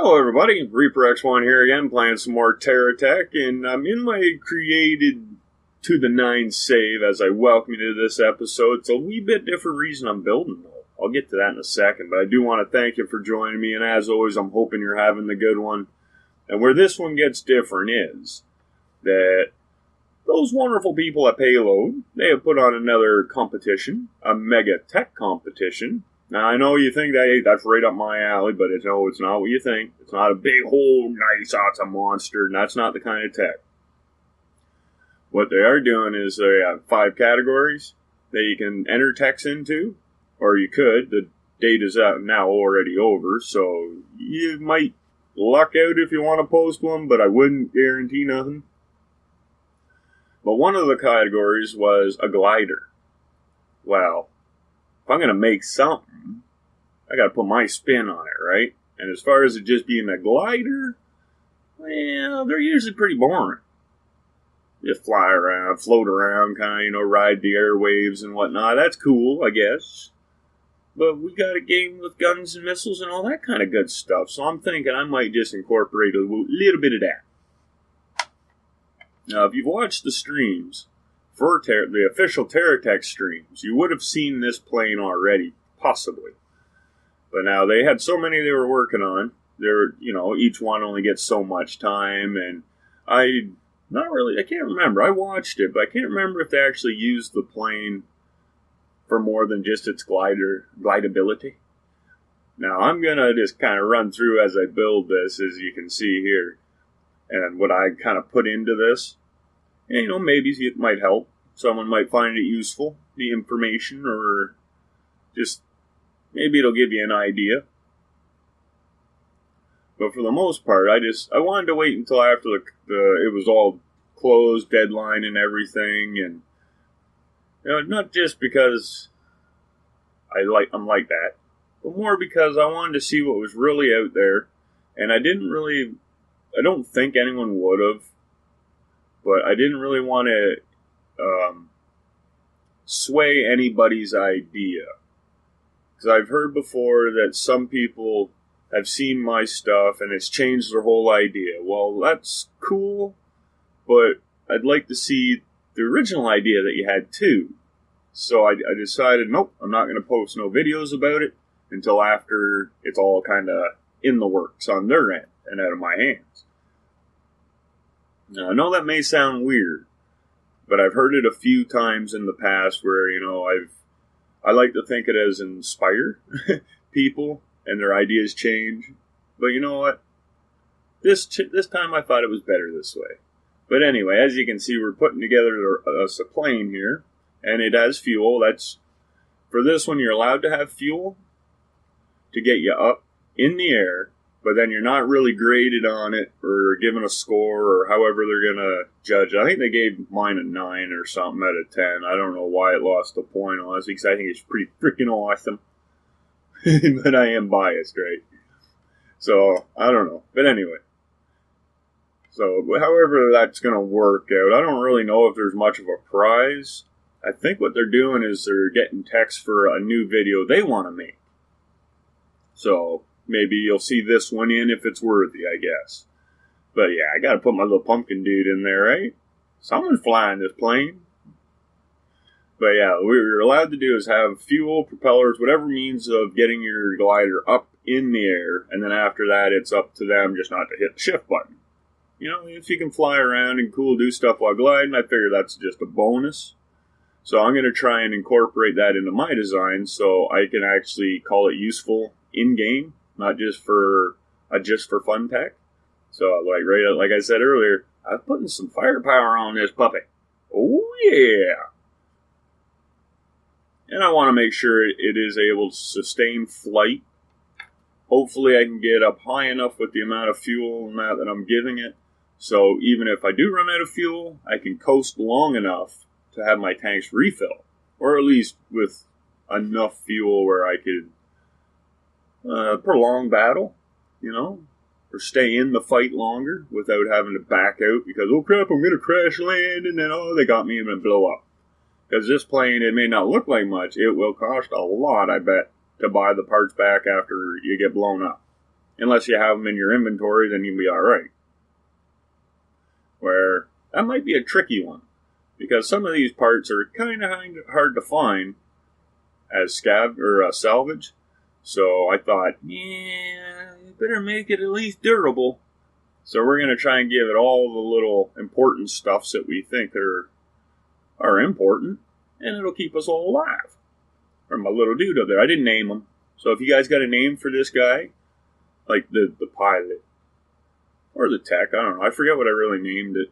Hello everybody, Reaper X1 here again, playing some more Terra Tech, and I'm in my created to the 9 save as I welcome you to this episode. It's a wee bit different reason I'm building though. I'll get to that in a second, but I do want to thank you for joining me, and as always, I'm hoping you're having the good one. And where this one gets different is that those wonderful people at Payload, they have put on another competition, a mega tech competition. Now, I know you think that, hey, that's right up my alley, but it's not what you think. It's not a big, whole, nice, awesome monster, and that's not the kind of tech. What they are doing is they have 5 categories that you can enter techs into, or you could. The date is out now already over, so you might luck out if you want to post one, but I wouldn't guarantee nothing. But one of the categories was a glider. Well, if I'm going to make something, I got to put my spin on it, right? And as far as it just being a glider, well, they're usually pretty boring. Just fly around, float around, kind of, ride the airwaves and whatnot. That's cool, I guess. But we got a game with guns and missiles and all that kind of good stuff. So I'm thinking I might just incorporate a little bit of that. Now, if you've watched the streams for the official TerraTech streams, you would have seen this plane already, possibly. But now they had so many they were working on. Each one only gets so much time, and I can't remember. I watched it, but I can't remember if they actually used the plane for more than just its glidability. Now, I'm going to just kind of run through as I build this, as you can see here, and what I kind of put into this. And, maybe it might help. Someone might find it useful, the information, or just maybe it'll give you an idea. But for the most part, I wanted to wait until after it was all closed, deadline and everything, and not just because I'm like that, but more because I wanted to see what was really out there, and I don't think anyone would have, but I didn't really want to sway anybody's idea. Because I've heard before that some people have seen my stuff and it's changed their whole idea. Well, that's cool, but I'd like to see the original idea that you had too. So I decided, nope, I'm not going to post no videos about it until after it's all kind of in the works on their end and out of my hands. Now, I know that may sound weird, but I've heard it a few times in the past where, I like to think it has inspired people and their ideas change. But you know what? This time I thought it was better this way. But anyway, as you can see, we're putting together a plane here, and it has fuel. For this one, you're allowed to have fuel to get you up in the air, but then you're not really graded on it or given a score or however they're going to judge it. I think they gave mine a 9 or something out of 10. I don't know why it lost a point, honestly, because I think it's pretty freaking awesome. But I am biased, right? So, I don't know. But anyway. So, however that's going to work out, I don't really know if there's much of a prize. I think what they're doing is they're getting text for a new video they want to make. So, maybe you'll see this one in if it's worthy, I guess. But yeah, I gotta put my little pumpkin dude in there, right? Someone's flying this plane. But yeah, what you're allowed to do is have fuel, propellers, whatever means of getting your glider up in the air. And then after that, it's up to them just not to hit the shift button. If you can fly around and do stuff while gliding, I figure that's just a bonus. So I'm going to try and incorporate that into my design so I can actually call it useful in-game. Not just for fun tech. So like I said earlier, I'm putting some firepower on this puppy. Oh yeah! And I want to make sure it is able to sustain flight. Hopefully I can get up high enough with the amount of fuel and that I'm giving it. So even if I do run out of fuel, I can coast long enough to have my tanks refill. Or at least with enough fuel where I could prolong battle, or stay in the fight longer without having to back out because, oh crap, I'm going to crash land, and then, they got me and then blow up. Because this plane, it may not look like much, it will cost a lot, I bet, to buy the parts back after you get blown up. Unless you have them in your inventory, then you'll be alright. Where that might be a tricky one, because some of these parts are kind of hard to find as salvage. So I thought, yeah, you better make it at least durable. So we're going to try and give it all the little important stuffs that we think are important, and it'll keep us all alive. Or my little dude up there. I didn't name him. So if you guys got a name for this guy, like the pilot, or the tech, I don't know. I forget what I really named it.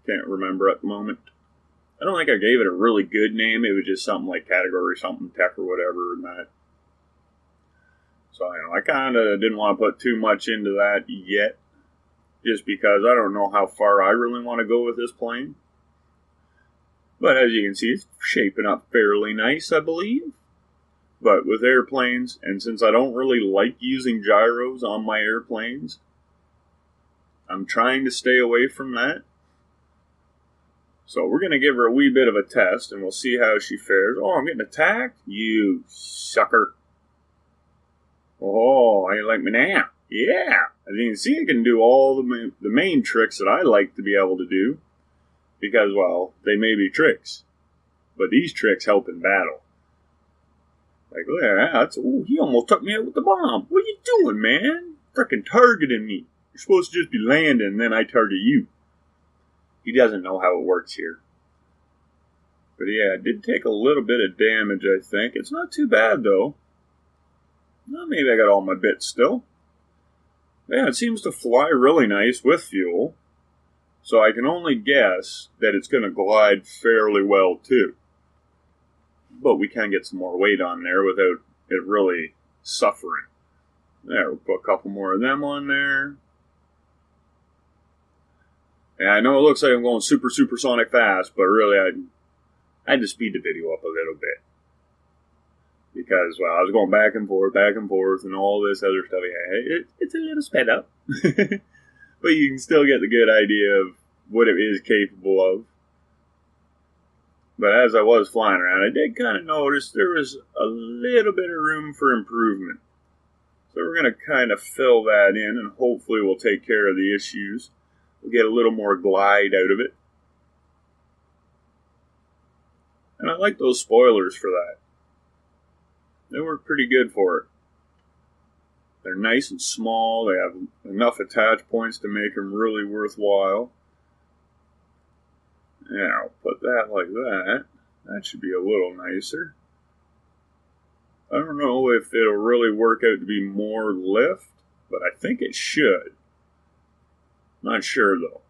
Can't remember at the moment. I don't think I gave it a really good name. It was just something like category, something tech or whatever and that. So I kind of didn't want to put too much into that yet, just because I don't know how far I really want to go with this plane. But as you can see, it's shaping up fairly nice, I believe. But with airplanes, and since I don't really like using gyros on my airplanes, I'm trying to stay away from that. So we're going to give her a wee bit of a test, and we'll see how she fares. Oh, I'm getting attacked? You sucker. Oh, I like me now. Yeah. As you can see, I can do all the main tricks that I like to be able to do. Because, well, they may be tricks. But these tricks help in battle. Like, look at that. Oh, he almost took me out with the bomb. What are you doing, man? Frickin' targeting me. You're supposed to just be landing, and then I target you. He doesn't know how it works here. But yeah, it did take a little bit of damage, I think. It's not too bad, though. Well, maybe I got all my bits still. Yeah, it seems to fly really nice with fuel. So I can only guess that it's going to glide fairly well, too. But we can get some more weight on there without it really suffering. There, we'll put a couple more of them on there. Yeah, I know it looks like I'm going super sonic fast, but really I had to speed the video up a little bit. Because, well, I was going back and forth, and all this other stuff. Yeah, it's a little sped up. But you can still get the good idea of what it is capable of. But as I was flying around, I did kind of notice there was a little bit of room for improvement. So we're going to kind of fill that in, and hopefully we'll take care of the issues. We'll get a little more glide out of it. And I like those spoilers for that. They work pretty good for it. They're nice and small. They have enough attach points to make them really worthwhile. Yeah, I'll put that like that. That should be a little nicer. I don't know if it'll really work out to be more lift, but I think it should. Not sure, though.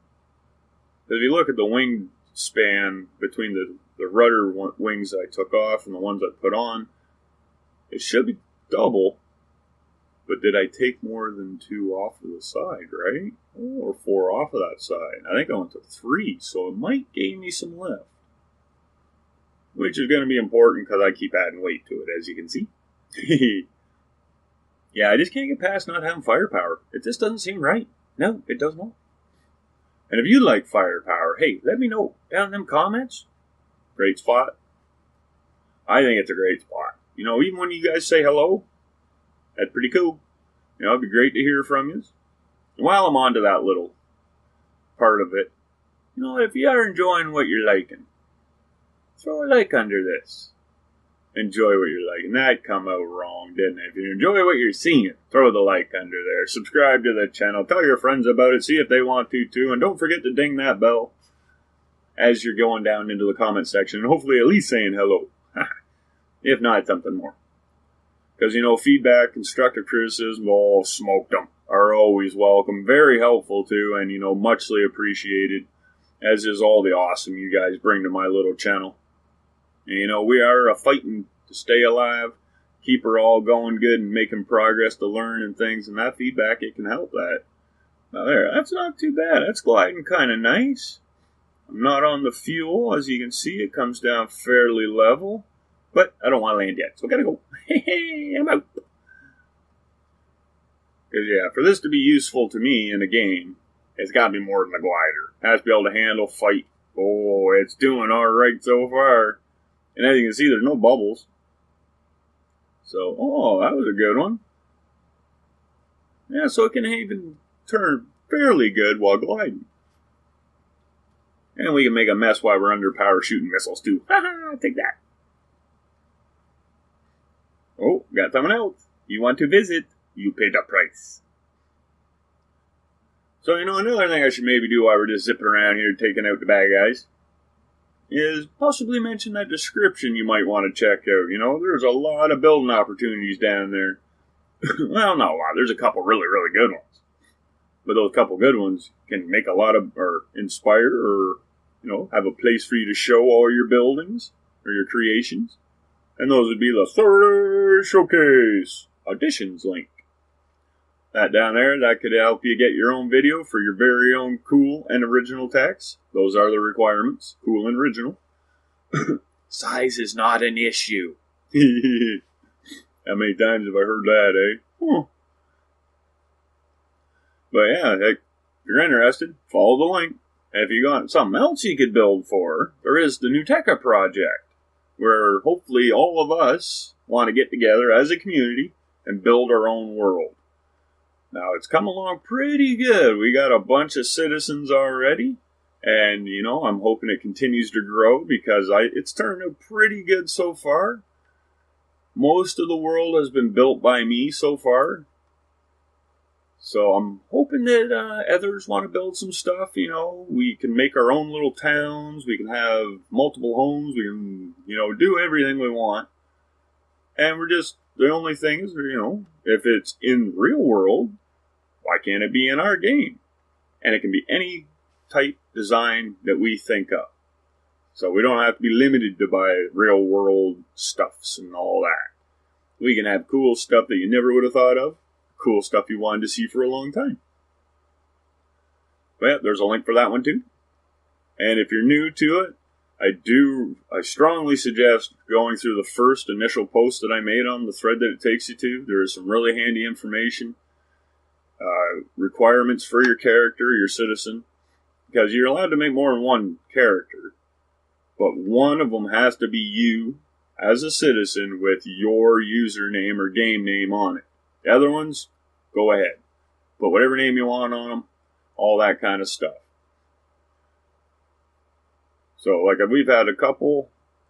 If you look at the wing span between the rudder wings that I took off and the ones I put on, it should be double. But did I take more than 2 off of the side, right? Or 4 off of that side. I think I went to 3, so it might gain me some lift. Which is going to be important because I keep adding weight to it, as you can see. Yeah, I just can't get past not having firepower. It just doesn't seem right. No, it does not. And if you like firepower, hey, let me know down in them comments. Great spot. I think it's a great spot. You know, even when you guys say hello, that's pretty cool. You know, it'd be great to hear from you. And while I'm on to that little part of it, you know, if you are enjoying what you're liking, throw a like under this. Enjoy what you're liking. That come out wrong, didn't it? If you enjoy what you're seeing, throw the like under there. Subscribe to the channel. Tell your friends about it. See if they want to too. And don't forget to ding that bell as you're going down into the comment section. And hopefully at least saying hello. If not, something more. Because, you know, feedback, constructive criticism, all smoked them, are always welcome. Very helpful, too, and, you know, muchly appreciated, as is all the awesome you guys bring to my little channel. And, you know, we are fighting to stay alive, keep her all going good and making progress to learn and things, and that feedback, it can help that. Now, there, that's not too bad. That's gliding kind of nice. I'm not on the fuel. As you can see, it comes down fairly level. But I don't want to land yet, so I gotta go. Hey, I'm out. Because, yeah, for this to be useful to me in a game, it's got to be more than a glider. It has to be able to handle fight. Oh, it's doing alright so far. And as you can see, there's no bubbles. So, oh, that was a good one. Yeah, so it can even turn fairly good while gliding. And we can make a mess while we're under power shooting missiles too. Haha, take that. Oh, got someone else. You want to visit? You pay the price. So, another thing I should maybe do while we're just zipping around here taking out the bad guys is possibly mention that description you might want to check out. There's a lot of building opportunities down there. Well, not a lot. There's a couple really, really good ones. But those couple good ones can make a lot of, or inspire, or, have a place for you to show all your buildings or your creations. And those would be the Third Showcase auditions link. That down there, that could help you get your own video for your very own cool and original text. Those are the requirements. Cool and original. Size is not an issue. How many times have I heard that, eh? Huh. But yeah, if you're interested, follow the link. And if you got something else you could build for, there is the new Tekka project, where hopefully all of us want to get together as a community and build our own world. Now, it's come along pretty good. We got a bunch of citizens already, and, I'm hoping it continues to grow because it's turned out pretty good so far. Most of the world has been built by me so far. So I'm hoping that others want to build some stuff. We can make our own little towns. We can have multiple homes. We can, do everything we want. And the only thing is, if it's in the real world, why can't it be in our game? And it can be any type design that we think of. So we don't have to be limited to buy real world stuffs and all that. We can have cool stuff that you never would have thought of. Cool stuff you wanted to see for a long time. But yeah, there's a link for that one too. And if you're new to it, I strongly suggest going through the first initial post that I made on the thread that it takes you to. There is some really handy information, requirements for your character, your citizen, because you're allowed to make more than one character, but one of them has to be you as a citizen with your username or game name on it. The other ones, go ahead. Put whatever name you want on them, all that kind of stuff. So, we've had I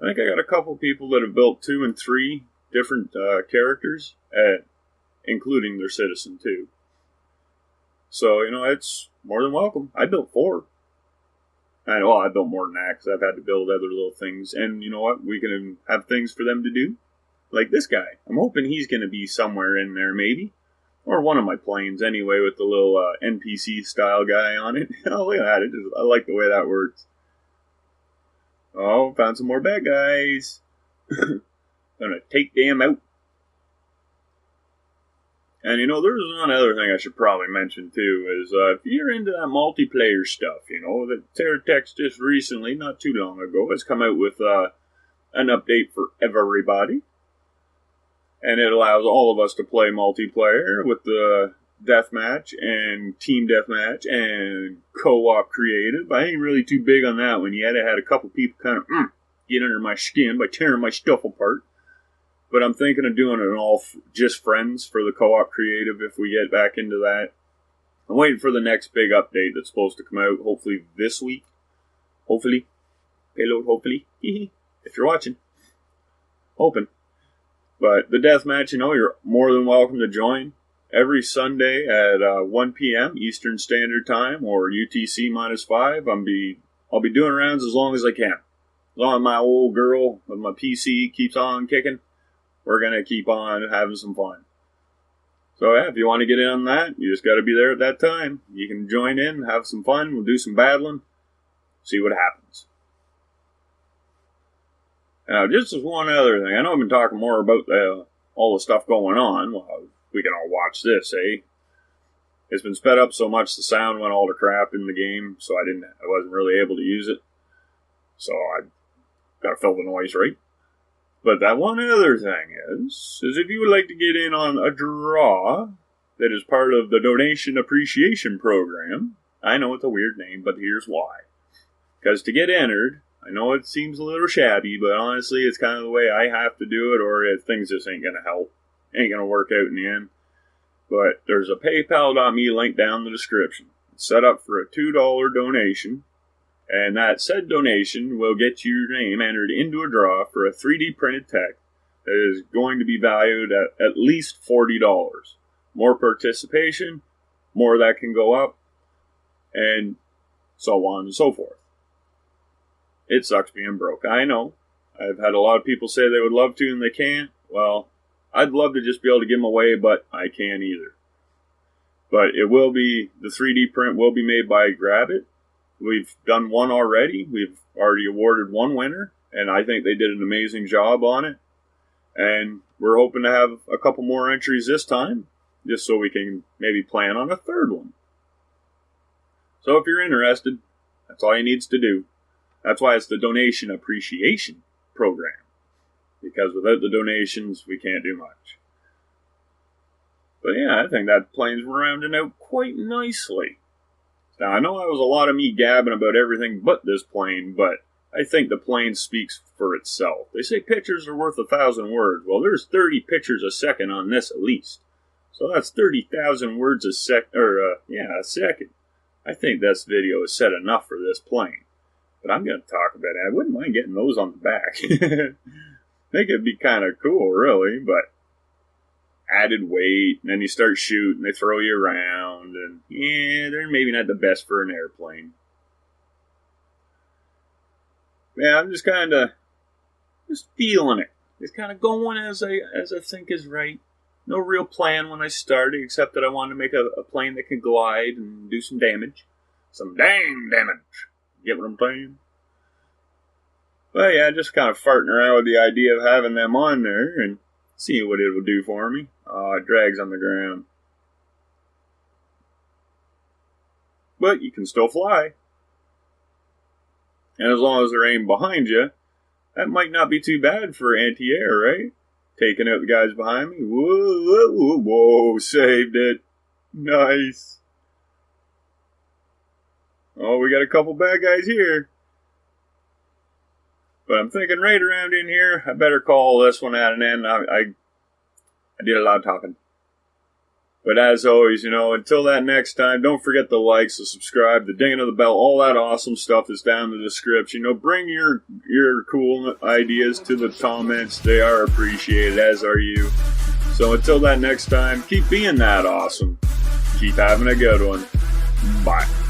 think I got a couple people that have built 2 and 3 different characters, including their citizen too. So, it's more than welcome. I built 4. I built more than that because I've had to build other little things. And you know what? We can have things for them to do. Like this guy. I'm hoping he's going to be somewhere in there, maybe. Or one of my planes, anyway, with the little NPC-style guy on it. Oh, look at that. I like the way that works. Oh, found some more bad guys. Gonna take them out. And, there's one other thing I should probably mention, too, is if you're into that multiplayer stuff, that TerraTech just recently, not too long ago, has come out with an update for everybody. And it allows all of us to play multiplayer with the deathmatch and team deathmatch and co-op creative. I ain't really too big on that one yet. I had a couple people kind of get under my skin by tearing my stuff apart. But I'm thinking of doing it all just friends for the co-op creative if we get back into that. I'm waiting for the next big update that's supposed to come out hopefully this week. Hopefully. Payload, hopefully. If you're watching. Hoping. But the deathmatch, you're more than welcome to join. Every Sunday at 1 p.m. Eastern Standard Time or UTC -5. I'll be doing rounds as long as I can. As long as my old girl with my PC keeps on kicking, we're going to keep on having some fun. So yeah, if you want to get in on that, you just got to be there at that time. You can join in, have some fun. We'll do some battling, see what happens. Now, just as one other thing, I know I've been talking more about all the stuff going on. Well, we can all watch this, eh? It's been sped up so much the sound went all to crap in the game, so I wasn't really able to use it. So I got to fill the noise, right? But that one other thing is if you would like to get in on a draw that is part of the Donation Appreciation Program, I know it's a weird name, but here's why. Because to get entered, I know it seems a little shabby, but honestly, it's kind of the way I have to do it, or things just ain't going to help. Ain't going to work out in the end. but there's a PayPal.me link down in the description. It's set up for a $2 donation, and that said donation will get your name entered into a draw for a 3D printed tech that is going to be valued at least $40. More participation, more that can go up, and so on and so forth. It sucks being broke, I know. I've had a lot of people say they would love to and they can't. Well, I'd love to just be able to give them away, but I can't either. But it will be, the 3D print will be made by Grabbit. We've done one already. We've already awarded one winner, and I think they did an amazing job on it. And we're hoping to have a couple more entries this time, just so we can maybe plan on a third one. So if you're interested, that's all you need to do. That's why it's the donation appreciation program. Because without the donations, we can't do much. But yeah, I think that plane's rounding out quite nicely. Now, I know that was a lot of me gabbing about everything but this plane, but I think the plane speaks for itself. They say pictures are worth 1,000 words. Well, there's 30 pictures a second on this at least. So that's 30,000 words a second. I think this video is said enough for this plane. But I'm going to talk about it. I wouldn't mind getting those on the back. I think it'd be kind of cool, really, but added weight, and then you start shooting, they throw you around, and yeah, they're maybe not the best for an airplane. Yeah, I'm just kind of feeling it. Just kind of going as I think is right. No real plan when I started, except that I wanted to make a plane that can glide and do some damage. Some dang damage. Get what I'm saying? Well, yeah, just kind of farting around with the idea of having them on there and seeing what it will do for me. It drags on the ground. But you can still fly. And as long as they're aimed behind you, that might not be too bad for anti-air, right? Taking out the guys behind me. Whoa, whoa, whoa, saved it. Nice. Oh, we got a couple bad guys here. But I'm thinking right around in here, I better call this one at an end. I did a lot of talking. But as always, until that next time, don't forget the likes, the subscribe, the dinging of the bell, all that awesome stuff is down in the description. Bring your cool ideas to the comments. They are appreciated, as are you. So until that next time, keep being that awesome. Keep having a good one. Bye.